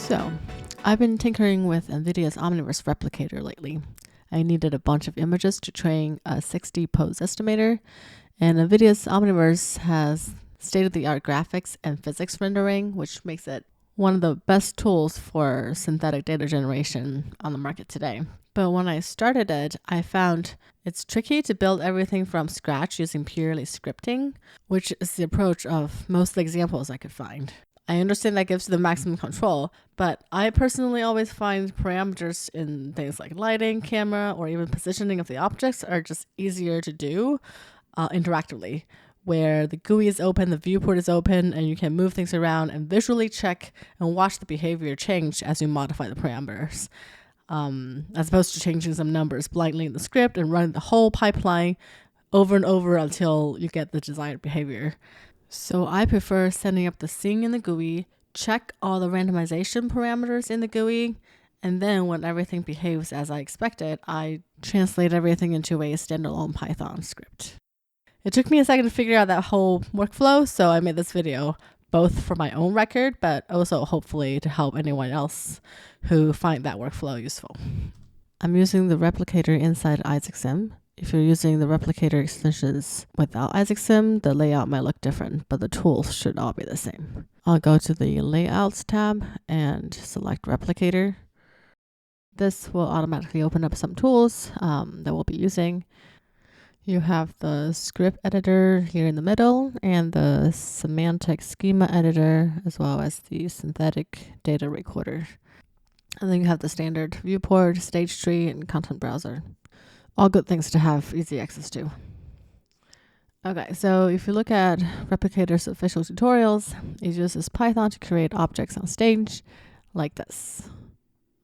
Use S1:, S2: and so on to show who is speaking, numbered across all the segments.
S1: So, I've been tinkering with Nvidia's Omniverse Replicator lately. I needed a bunch of images to train a 6D pose estimator, and Nvidia's Omniverse has state-of-the-art graphics and physics rendering, which makes it one of the best tools for synthetic data generation on the market today. But when I started it, I found it's tricky to build everything from scratch using purely scripting, which is the approach of most of the examples I could find. I understand that gives you the maximum control, but I personally always find parameters in things like lighting, camera, or even positioning of the objects are just easier to do interactively, where the GUI is open, the viewport is open, and you can move things around and visually check and watch the behavior change as you modify the parameters, as opposed to changing some numbers blindly in the script and running the whole pipeline over and over until you get the desired behavior. So I prefer setting up the scene in the GUI, check all the randomization parameters in the GUI, and then when everything behaves as I expected, I translate everything into a standalone Python script. It took me a second to figure out that whole workflow, so I made this video both for my own record, but also hopefully to help anyone else who find that workflow useful. I'm using the replicator inside IsaacSim. If you're using the replicator extensions without IsaacSim, the layout might look different, but the tools should all be the same. I'll go to the Layouts tab and select Replicator. This will automatically open up some tools that we'll be using. You have the script editor here in the middle and the semantic schema editor, as well as the synthetic data recorder. And then you have the standard viewport, stage tree, and content browser. All good things to have easy access to. Okay, so if you look at Replicator's official tutorials, it uses Python to create objects on stage like this.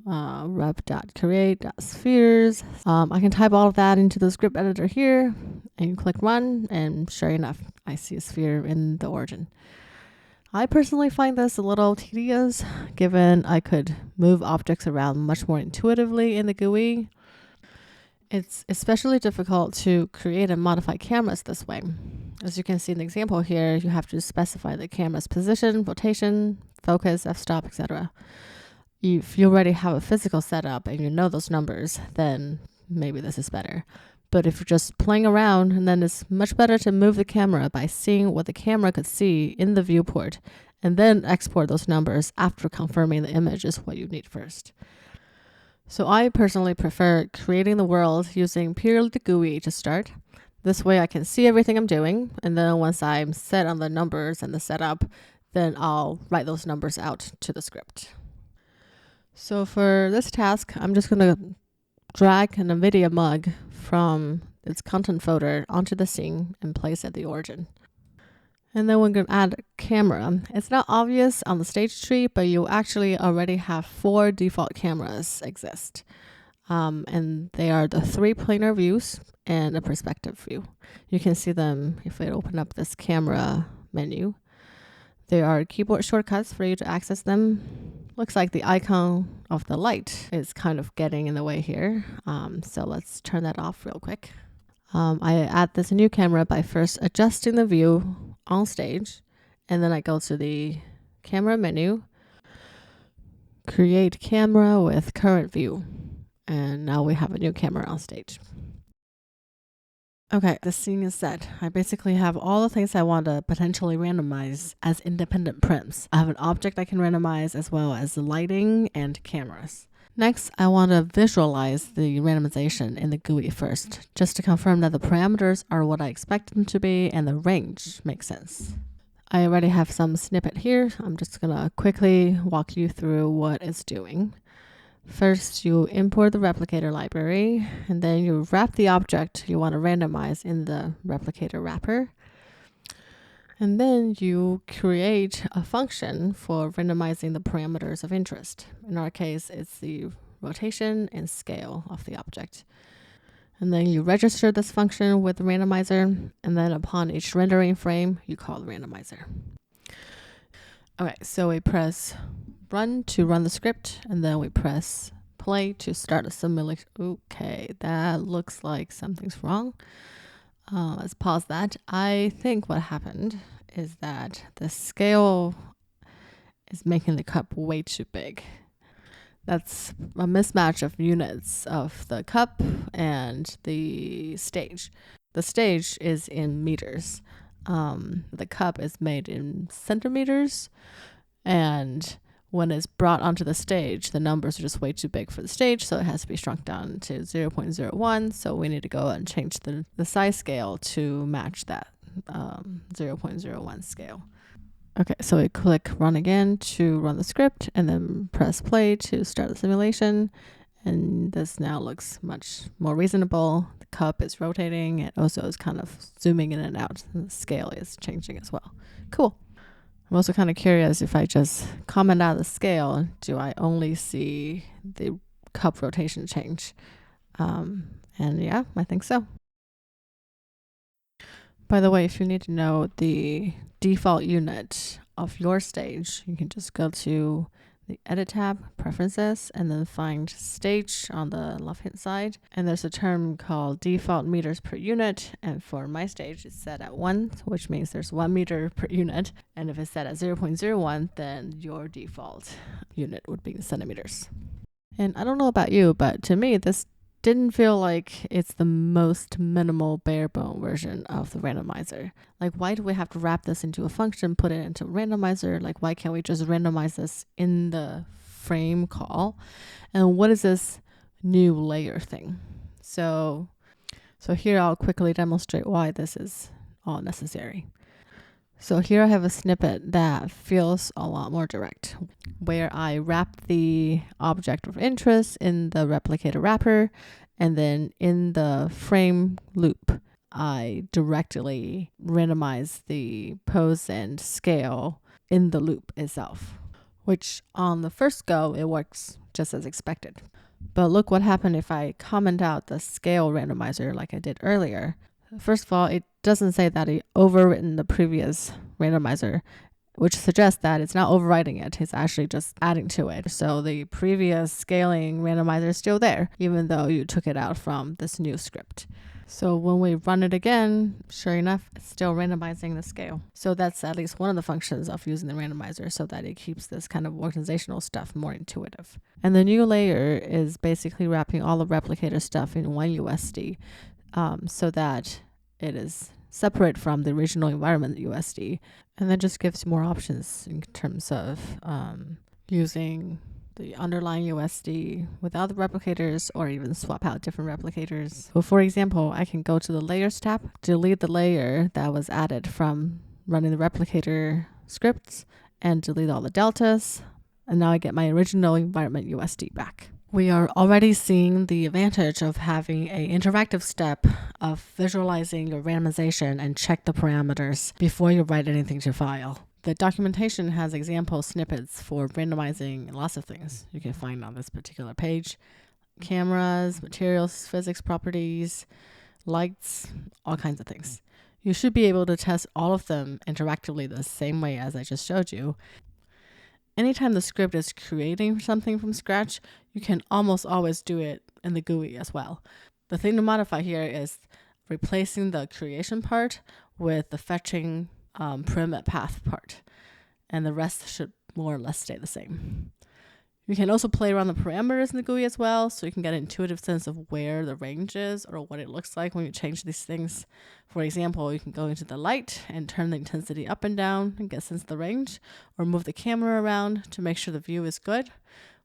S1: rep.create.spheres. I can type all of that into the script editor here, and you click run, and sure enough, I see a sphere in the origin. I personally find this a little tedious, given I could move objects around much more intuitively in the GUI. It's especially difficult to create and modify cameras this way. As you can see in the example here, you have to specify the camera's position, rotation, focus, f-stop, etc. If you already have a physical setup and you know those numbers, then maybe this is better. But if you're just playing around, then it's much better to move the camera by seeing what the camera could see in the viewport and then export those numbers after confirming the image is what you need first. So I personally prefer creating the world using purely the GUI to start. This way I can see everything I'm doing, and then once I'm set on the numbers and the setup, then I'll write those numbers out to the script. So for this task, I'm just going to drag an Nvidia mug from its content folder onto the scene and place it at the origin. And then we're going to add a camera. It's not obvious on the stage tree, but you actually already have 4 default cameras exist. And they are the 3 planar views and a perspective view. You can see them if we open up this camera menu. There are keyboard shortcuts for you to access them. Looks like the icon of the light is kind of getting in the way here. So let's turn that off real quick. I add this new camera by first adjusting the view on stage, and then I go to the camera menu, create camera with current view, and now we have a new camera on stage. Okay, the scene is set. I basically have all the things I want to potentially randomize as independent prims. I have an object I can randomize as well as the lighting and cameras. Next, I want to visualize the randomization in the GUI first, just to confirm that the parameters are what I expect them to be and the range makes sense. I already have some snippet here. I'm just going to quickly walk you through what it's doing. First, you import the replicator library, and then you wrap the object you want to randomize in the replicator wrapper. And then you create a function for randomizing the parameters of interest. In our case, it's the rotation and scale of the object. And then you register this function with the randomizer, and then upon each rendering frame, you call the randomizer. Okay, so we press run to run the script, and then we press play to start a simulation. Okay, that looks like something's wrong. Let's pause that. I think what happened is that the scale is making the cup way too big. That's a mismatch of units of the cup and the stage. The stage is in meters. The cup is made in centimeters, and when it's brought onto the stage, the numbers are just way too big for the stage, so it has to be shrunk down to 0.01. So we need to go and change the size scale to match that 0.01 scale. Okay, so we click run again to run the script, and then press play to start the simulation. And this now looks much more reasonable. The cup is rotating. It also is kind of zooming in and out. And the scale is changing as well. Cool. I'm also kind of curious, if I just comment out the scale, do I only see the cup rotation change? And yeah, I think so. By the way, if you need to know the default unit of your stage, you can just go to the Edit tab, Preferences, and then find Stage on the left-hand side. And there's a term called Default Meters Per Unit. And for my stage, it's set at 1, which means there's 1 meter per unit. And if it's set at 0.01, then your default unit would be in centimeters. And I don't know about you, but to me, this didn't feel like it's the most minimal bare bone version of the randomizer. Like, why do we have to wrap this into a function, put it into a randomizer? Like, why can't we just randomize this in the frame call? And what is this new layer thing? So here I'll quickly demonstrate why this is all necessary. So here I have a snippet that feels a lot more direct, where I wrap the object of interest in the replicator wrapper, and then in the frame loop, I directly randomize the pose and scale in the loop itself, which on the first go, it works just as expected. But look what happened if I comment out the scale randomizer like I did earlier. First of all, it doesn't say that it overwritten the previous randomizer, which suggests that it's not overwriting it. It's actually just adding to it. So the previous scaling randomizer is still there, even though you took it out from this new script. So when we run it again, sure enough, it's still randomizing the scale. So that's at least one of the functions of using the randomizer, so that it keeps this kind of organizational stuff more intuitive. And the new layer is basically wrapping all the replicator stuff in one USD. So that it is separate from the original environment USD, and that just gives more options in terms of using the underlying USD without the replicators, or even swap out different replicators. So for example, I can go to the Layers tab, delete the layer that was added from running the replicator scripts, and delete all the deltas, and now I get my original environment USD back. We are already seeing the advantage of having an interactive step of visualizing your randomization and check the parameters before you write anything to file. The documentation has example snippets for randomizing lots of things you can find on this particular page. Cameras, materials, physics properties, lights, all kinds of things. You should be able to test all of them interactively the same way as I just showed you. Anytime the script is creating something from scratch, you can almost always do it in the GUI as well. The thing to modify here is replacing the creation part with the fetching parameter path part, and the rest should more or less stay the same. You can also play around the parameters in the GUI as well, so you can get an intuitive sense of where the range is or what it looks like when you change these things. For example, you can go into the light and turn the intensity up and down and get a sense of the range, or move the camera around to make sure the view is good.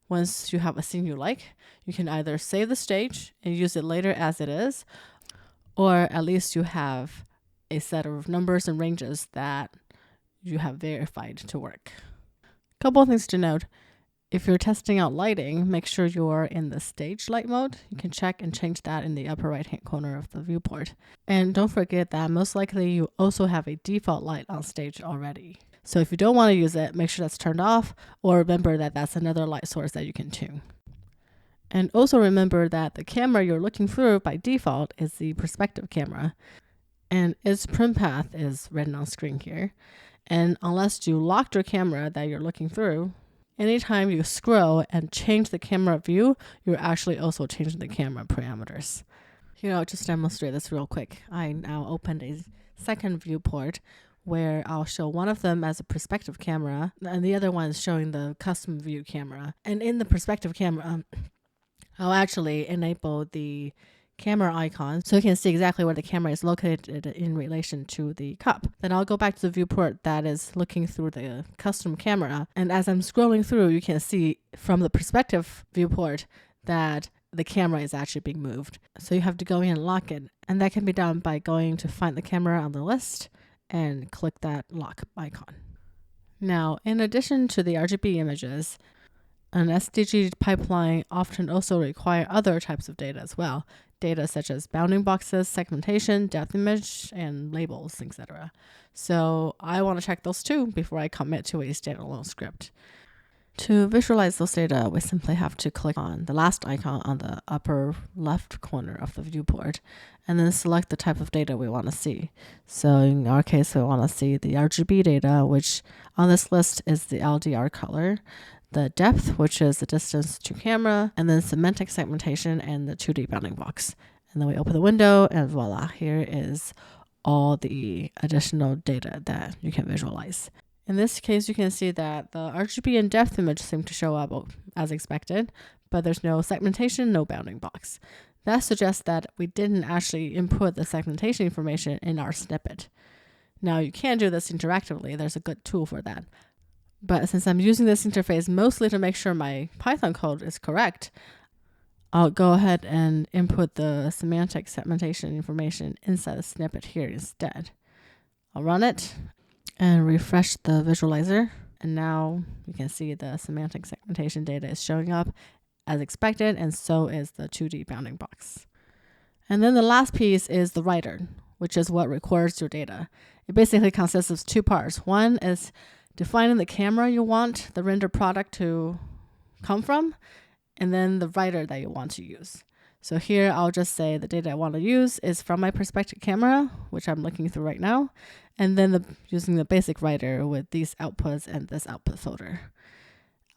S1: Once you have a scene you like, you can either save the stage and use it later as it is, or at least you have a set of numbers and ranges that you have verified to work. Couple of things to note. If you're testing out lighting, make sure you're in the stage light mode. You can check and change that in the upper right-hand corner of the viewport. And don't forget that most likely you also have a default light on stage already. So if you don't want to use it, make sure that's turned off, or remember that that's another light source that you can tune. And also remember that the camera you're looking through by default is the perspective camera, and its prim path is written on screen here. And unless you locked your camera that you're looking through, anytime you scroll and change the camera view, you're actually also changing the camera parameters. Here, I'll just demonstrate this real quick. I now opened a second viewport where I'll show one of them as a perspective camera and the other one is showing the custom view camera. And in the perspective camera, I'll actually enable the camera icon so you can see exactly where the camera is located in relation to the cup. Then I'll go back to the viewport that is looking through the custom camera. And as I'm scrolling through, you can see from the perspective viewport that the camera is actually being moved. So you have to go in and lock it. And that can be done by going to find the camera on the list and click that lock icon. Now, in addition to the RGB images, an SDG pipeline often also require other types of data as well. Data such as bounding boxes, segmentation, depth image, and labels, etc. So I want to check those too before I commit to a standalone script. To visualize those data, we simply have to click on the last icon on the upper left corner of the viewport and then select the type of data we want to see. So in our case, we want to see the RGB data, which on this list is the LDR color, the depth, which is the distance to camera, and then semantic segmentation and the 2D bounding box. And then we open the window and voila, here is all the additional data that you can visualize. In this case, you can see that the RGB and depth image seem to show up as expected, but there's no segmentation, no bounding box. That suggests that we didn't actually input the segmentation information in our snippet. Now, you can do this interactively. There's a good tool for that. But since I'm using this interface mostly to make sure my Python code is correct, I'll go ahead and input the semantic segmentation information inside the snippet here instead. I'll run it and refresh the visualizer. And now you can see the semantic segmentation data is showing up as expected, and so is the 2D bounding box. And then the last piece is the writer, which is what records your data. It basically consists of two parts. One is defining the camera you want the render product to come from, and then the writer that you want to use. So here I'll just say the data I want to use is from my perspective camera, which I'm looking through right now, and then using the basic writer with these outputs and this output folder.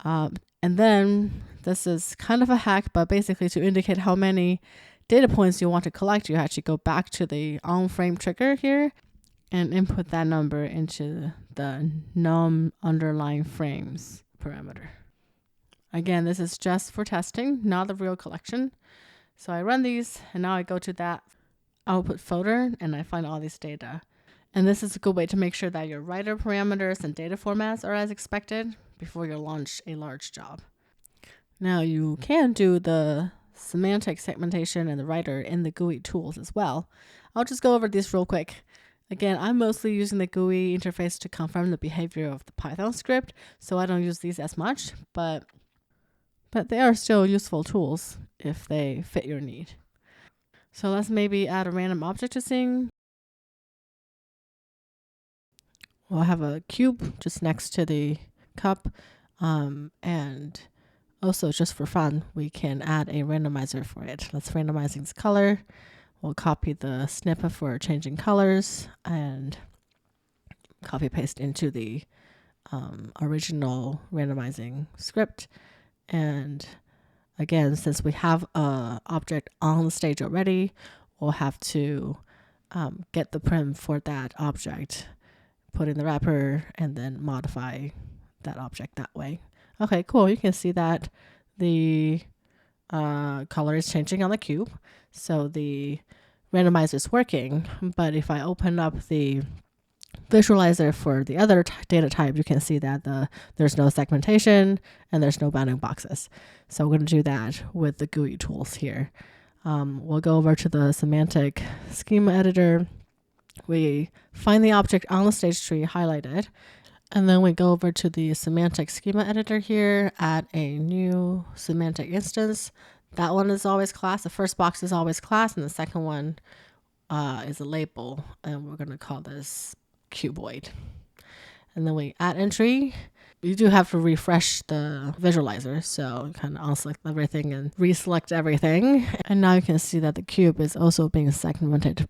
S1: And then this is kind of a hack, but basically to indicate how many data points you want to collect, you actually go back to the on-frame trigger here and input that number into the num underlying frames parameter. Again, this is just for testing, not the real collection. So I run these, and now I go to that output folder, and I find all these data. And this is a good way to make sure that your writer parameters and data formats are as expected before you launch a large job. Now you can do the semantic segmentation and the writer in the GUI tools as well. I'll just go over these real quick. Again, I'm mostly using the GUI interface to confirm the behavior of the Python script, so I don't use these as much, but they are still useful tools if they fit your need. So let's maybe add a random object to scene. We'll have a cube just next to the cup, and also just for fun, we can add a randomizer for it. Let's randomize its color. We'll copy the snippet for changing colors and copy paste into the original randomizing script. And again, since we have an object on the stage already, we'll have to get the prim for that object, put in the wrapper, and then modify that object that way. Okay, cool. You can see that the color is changing on the cube. So the randomizer is working. But if I open up the visualizer for the other data type, you can see that there's no segmentation and there's no bounding boxes. So we're going to do that with the GUI tools here. We'll go over to the semantic schema editor. We find the object on the stage tree highlighted, and then we go over to the semantic schema editor here, add a new semantic instance. That one is always class. The first box is always class, and the second one is a label, and we're going to call this cuboid. And then we add entry. You do have to refresh the visualizer, so kind of unselect everything and reselect everything. And now you can see that the cube is also being segmented.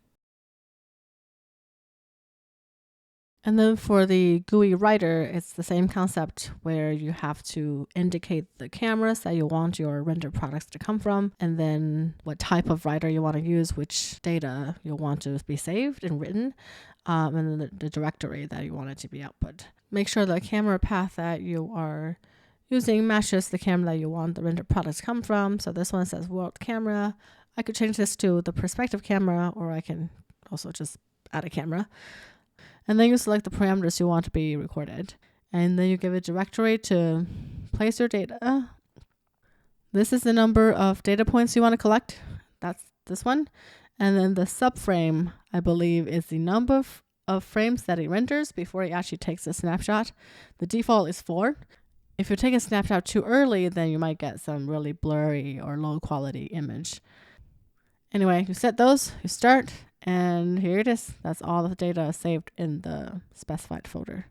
S1: And then for the GUI writer, it's the same concept where you have to indicate the cameras that you want your render products to come from, and then what type of writer you want to use, which data you want to be saved and written, and then the directory that you want it to be output. Make sure the camera path that you are using matches the camera that you want the render products to come from. So this one says world camera. I could change this to the perspective camera, or I can also just add a camera. And then you select the parameters you want to be recorded. And then you give a directory to place your data. This is the number of data points you want to collect. That's this one. And then the subframe, I believe, is the number of frames that it renders before it actually takes a snapshot. The default is 4. If you take a snapshot too early, then you might get some really blurry or low quality image. Anyway, you set those, you start, and here it is. That's all the data saved in the specified folder.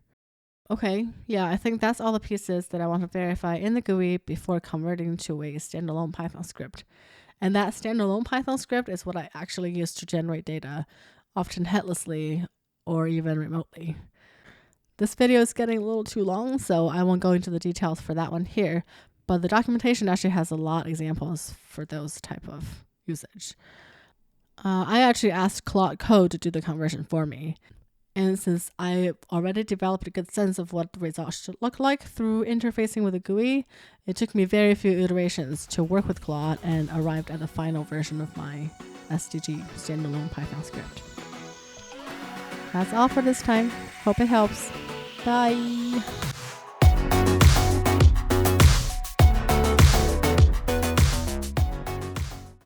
S1: Okay, yeah, I think that's all the pieces that I want to verify in the GUI before converting to a standalone Python script. And that standalone Python script is what I actually use to generate data, often headlessly or even remotely. This video is getting a little too long, so I won't go into the details for that one here, but the documentation actually has a lot of examples for those type of usage. I actually asked Claude Code to do the conversion for me. And since I already developed a good sense of what the results should look like through interfacing with the GUI, it took me very few iterations to work with Claude and arrived at the final version of my SDG standalone Python script. That's all for this time. Hope it helps. Bye!